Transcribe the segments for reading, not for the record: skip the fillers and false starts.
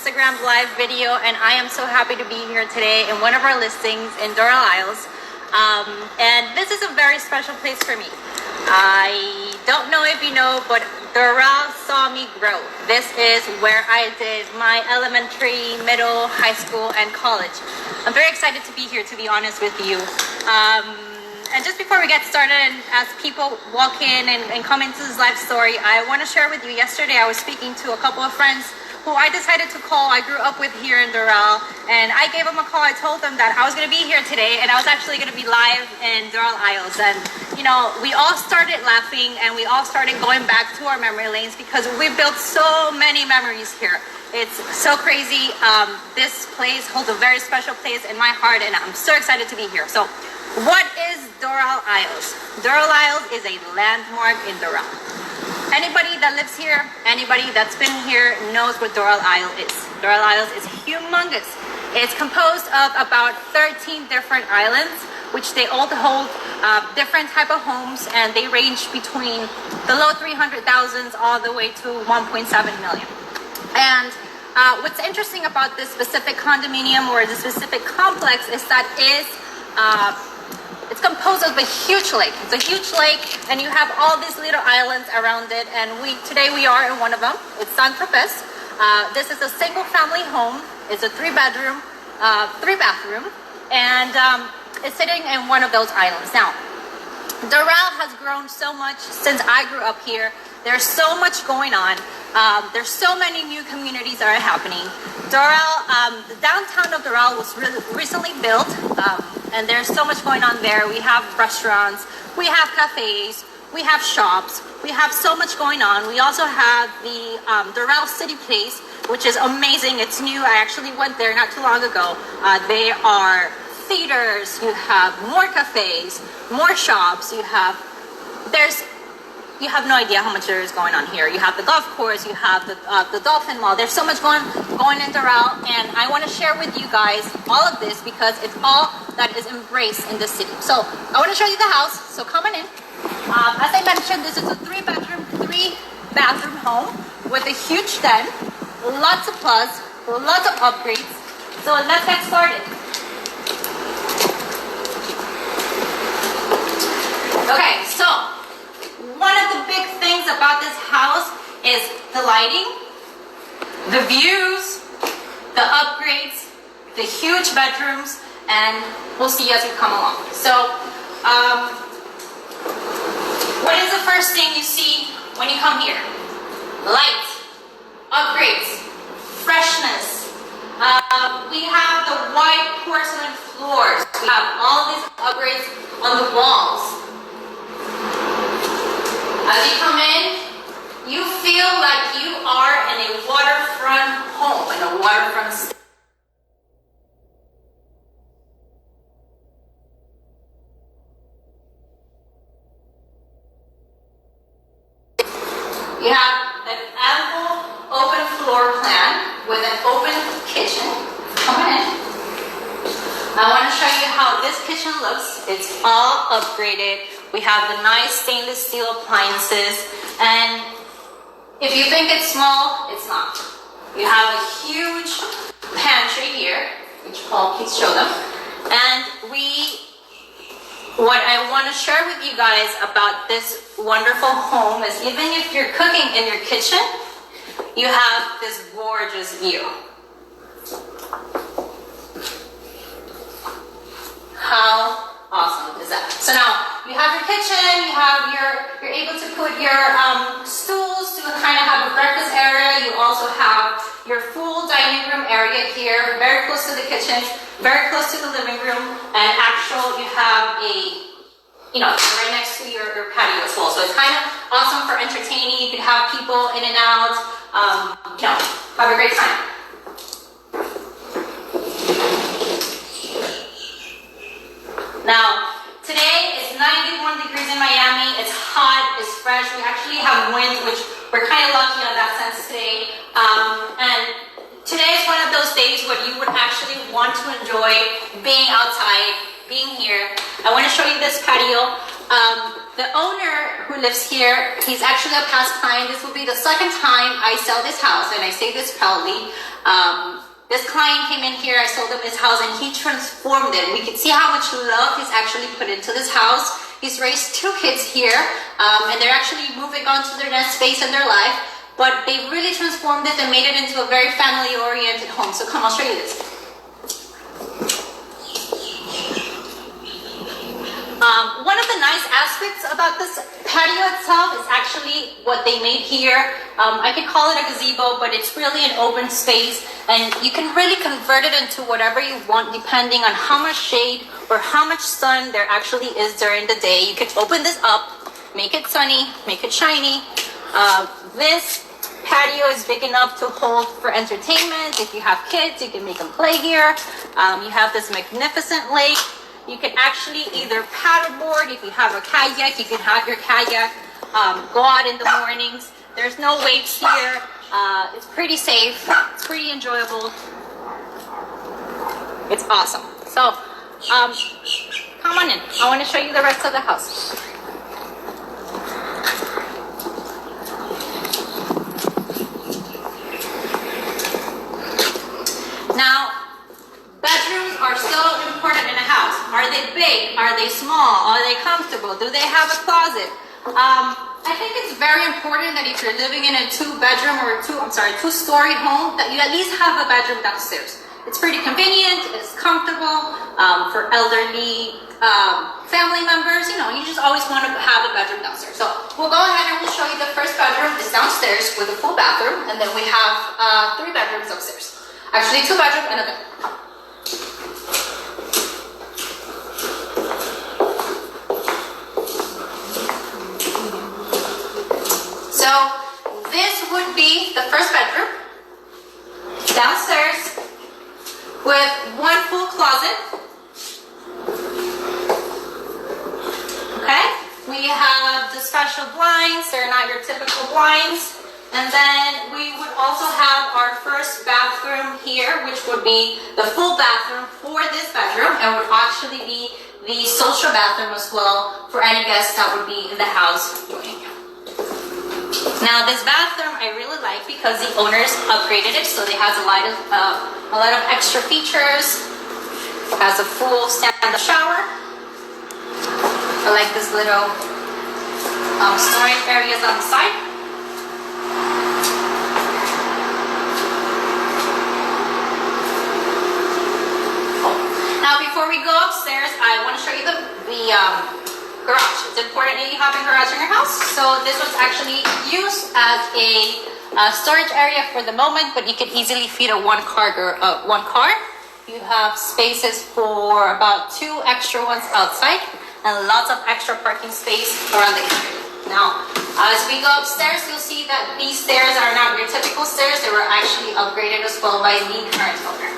Instagram live video, and I am so happy to be here today in one of our listings in Doral Isles. And this is a very special place for me. I don't know if you know, but Doral saw me grow. This is where I did my elementary, middle, high school, and college. I'm very excited to be here, to be honest with you. And just before we get started, and as people walk in and come into this live story, I want to share with you, yesterday I was speaking to a couple of friends who I decided to call. I grew up with here in Doral, and I gave them a call. I told them that I was going to be here today, and I was actually going to be live in Doral Isles. And, you know, we all started laughing, and we all started going back to our memory lanes because we built so many memories here. It's so crazy. This place holds a very special place in my heart, and I'm so excited to be here. So, what is Doral Isles? Doral Isles is a landmark in Doral. Anybody that lives here, anybody that's been here knows what Doral Isle is. Doral Isles is humongous. It's composed of about 13 different islands, which they all hold different type of homes, and they range between the low 300,000s all the way to 1.7 million. And what's interesting about this specific condominium or this specific complex is that it's composed of a huge lake. It's a huge lake, and you have all these little islands around it. And today we are in one of them. It's San Tropez. This is a single-family home. It's a 3-bedroom, 3-bathroom, and it's sitting in one of those islands. Now, Doral has grown so much since I grew up here. There's so much going on. There's so many new communities that are happening. Doral, the downtown of Doral was recently built, and there's so much going on there. We have restaurants, we have cafes, we have shops, we have so much going on. We also have the Doral City Place, which is amazing. It's new. I actually went there not too long ago. They are theaters, you have more cafes, more shops, you have no idea how much there is going on here. You have the golf course, you have the dolphin mall. There's so much going in Doral, and I want to share with you guys all of this because it's all that is embraced in the city. So I want to show you the house. So come on in. As I mentioned, this is a 3-bedroom, 3-bathroom home with a huge den, lots of plus, lots of upgrades. So let's get started. Okay, so one of the big things about this house is the lighting, the views, the upgrades, the huge bedrooms, and we'll see as we come along. So, what is the first thing you see when you come here? Light, upgrades, freshness. We have the white porcelain floors. We have all these upgrades on the walls. As you come in, you feel like you are in a waterfront home, in a waterfront city. You have an ample open floor plan with an open kitchen. Come in. I want to show you how this kitchen looks. It's all upgraded. We have the nice stainless steel appliances, and if you think it's small, it's not. You have a huge pantry here, which Paul, please show them. And what I want to share with you guys about this wonderful home is even if you're cooking in your kitchen, you have this gorgeous view. How awesome is that? So now you have your kitchen, you're able to put your stools to kind of have a breakfast area. You also have your full dining room area here, very close to the kitchen, very close to the living room, and you have right next to your patio as well. So it's kind of awesome for entertaining. You could have people in and out, have a great time. Now, today is 91 degrees in Miami. It's hot, it's fresh. We actually have wind, which we're kind of lucky on that sense today. And today is one of those days where you would actually want to enjoy being outside, being here. I want to show you this patio. The owner who lives here, he's actually a past client. This will be the second time I sell this house, and I say this proudly. This client came in here, I sold him his house, and he transformed it. We can see how much love he's actually put into this house. He's raised 2 kids here, and they're actually moving on to their next phase in their life, but they really transformed it and made it into a very family-oriented home. So come, I'll show you this. One of the nice aspects about this patio itself is actually what they made here. I could call it a gazebo, but it's really an open space, and you can really convert it into whatever you want depending on how much shade or how much sun there actually is during the day. You could open this up, make it sunny, make it shiny. This patio is big enough to hold for entertainment. If you have kids, you can make them play here. You have this magnificent lake. You can actually either paddleboard. If you have a kayak, you can have your kayak. Go out in the mornings. There's no waves here. It's pretty safe. It's pretty enjoyable. It's awesome. So, come on in. I want to show you the rest of the house. Now, bedrooms are so important in a house. Are they big? Are they small? Are they comfortable? Do they have a closet? I think it's very important that if you're living in a 2-bedroom or 2-story home, that you at least have a bedroom downstairs. It's pretty convenient, it's comfortable for elderly family members. You know, you just always want to have a bedroom downstairs. So we'll go ahead and we'll show you the first bedroom is downstairs with a full bathroom, and then we have 3 bedrooms upstairs. Actually, 2 bedrooms and a bed. So this would be the first bedroom downstairs with 1 full closet. Okay, we have the special blinds. They're not your typical blinds. And then we would also have our first bathroom here, which would be the full bathroom for this bedroom, and would actually be the social bathroom as well for any guests that would be in the house joining you. Now this bathroom I really like because the owners upgraded it, so it has a lot of extra features. It has a full stand-up shower. I like this little storage areas on the side. Now before we go upstairs, I want to show you the garage. It's important that you have a garage in your house. So this was actually used as a storage area for the moment, but you can easily fit a one car. You have spaces for about 2 extra ones outside and lots of extra parking space around the area. Now, as we go upstairs, you'll see that these stairs are not your typical stairs. They were actually upgraded as well by the current owner.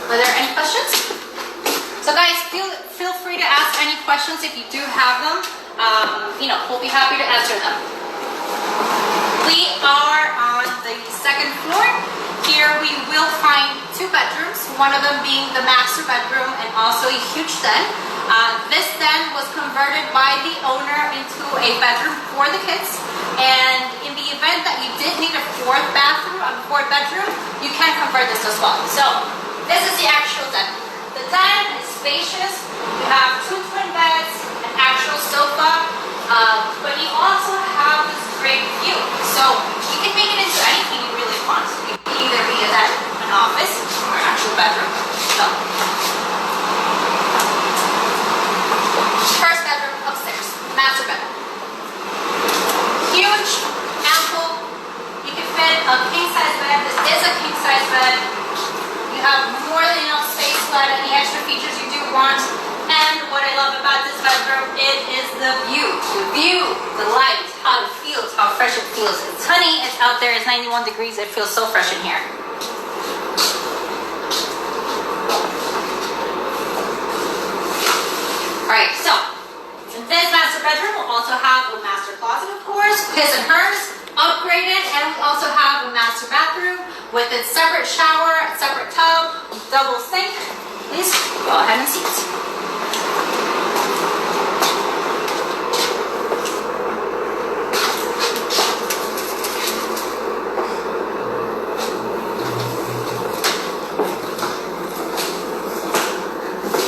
Are there any questions? So guys, feel free to ask any questions if you do have them. We'll be happy to answer them. We are on the 2nd floor. Here we will find 2 bedrooms, one of them being the master bedroom and also a huge den. This den was converted by the owner into a bedroom for the kids. And in the event that you did need a 4th bedroom, you can convert this as well. So this is the actual den. The den is spacious. You have 2 twin beds, an actual sofa, but you also have this great view. So you can make it into anything you really want. You can either be an office or an actual bedroom. So, first bedroom upstairs, master bedroom. Huge, ample. You can fit a king-size bed. This is a king-size bed. You have more than enough space to add any extra features you do want. And what I love about this bedroom, it is the view. The view, the light, how it feels, how fresh it feels. It's sunny, it's out there, it's 91 degrees, it feels so fresh in here. Alright, so in this master bedroom, we'll also have a master closet, of course, his and hers. upgraded, and we also have a master bathroom with a separate shower, a separate tub, double sink. Please go ahead and see it.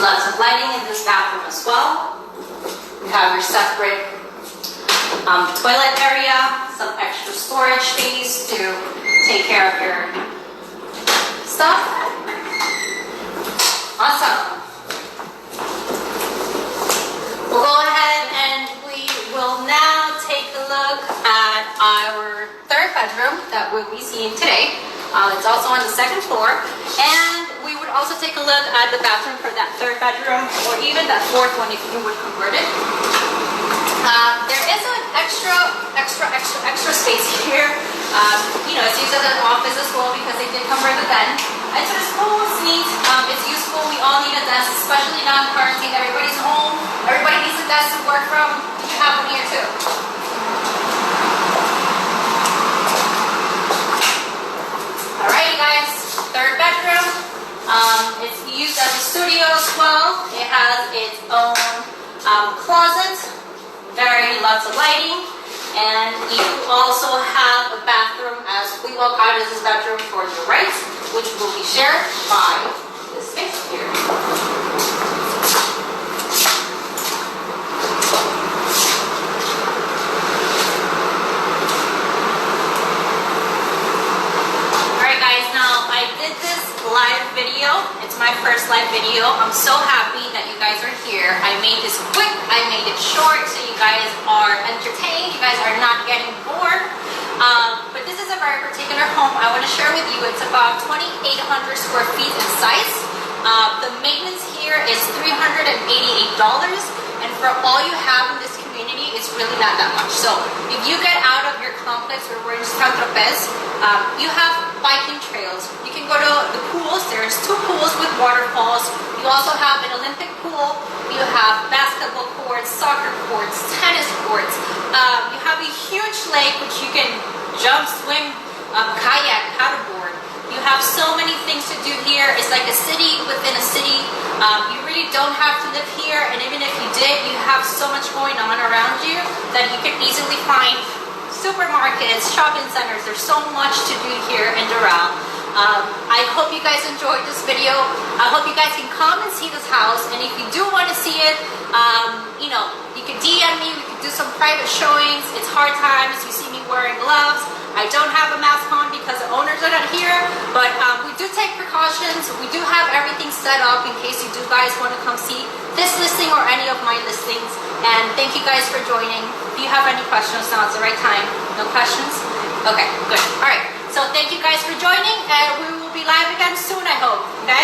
Lots of lighting in this bathroom as well. You have your separate toilet area, some extra storage space to take care of your stuff. Awesome. We'll go ahead and we will now take a look at our third bedroom that we'll be seeing today. It's also on the second floor, and we would also take a look at the bathroom for that third bedroom, or even that fourth one if you would convert it. There is an extra space here. It's used as an office as well because they did convert the den. And so it's cool, it's neat, it's useful. We all need a desk, especially now in quarantine. Everybody's home, everybody needs a desk to work from. You have one here too. Alrighty guys, third bedroom. It's used as a studio as well. It has its own closet, lots of lighting, and you also have a bathroom as we walk out of this bedroom for your right, which will be shared by this space here. Live video. It's my first live video. I'm so happy that you guys are here. I made this quick, I made it short, so you guys are entertained, you guys are not getting bored. But this is a very particular home I want to share with you. It's about 2,800 square feet in size. The maintenance here is $388, and for all you have in this community, it's really not that much. So if you get out of your complex where we're in San Tropez, you have biking trails. You can go to the pools. There's 2 pools with waterfalls. You also have an Olympic pool. You have basketball courts, soccer courts, tennis courts. You have a huge lake which you can jump, swim, kayak, paddleboard. You have so many things to do here. It's like a city within a city. You really don't have to live here, and even if you did, you have so much going on around you that you can easily find supermarkets, shopping centers. There's so much to do here in Doral. I hope you guys enjoyed this video. I hope you guys can come and see this house, and if you do want to see it, you can DM me. We can do some private showings. It's hard times. You see me wearing gloves. I don't have a mask on because the owners are not here, but we do take precautions. We do have everything set up in case you do guys want to come see this listing or any of my listings. And thank you guys for joining. If you have any questions, now it's the right time. No questions? Okay, good. All right. So thank you guys for joining, and we will be live again soon, I hope. Okay?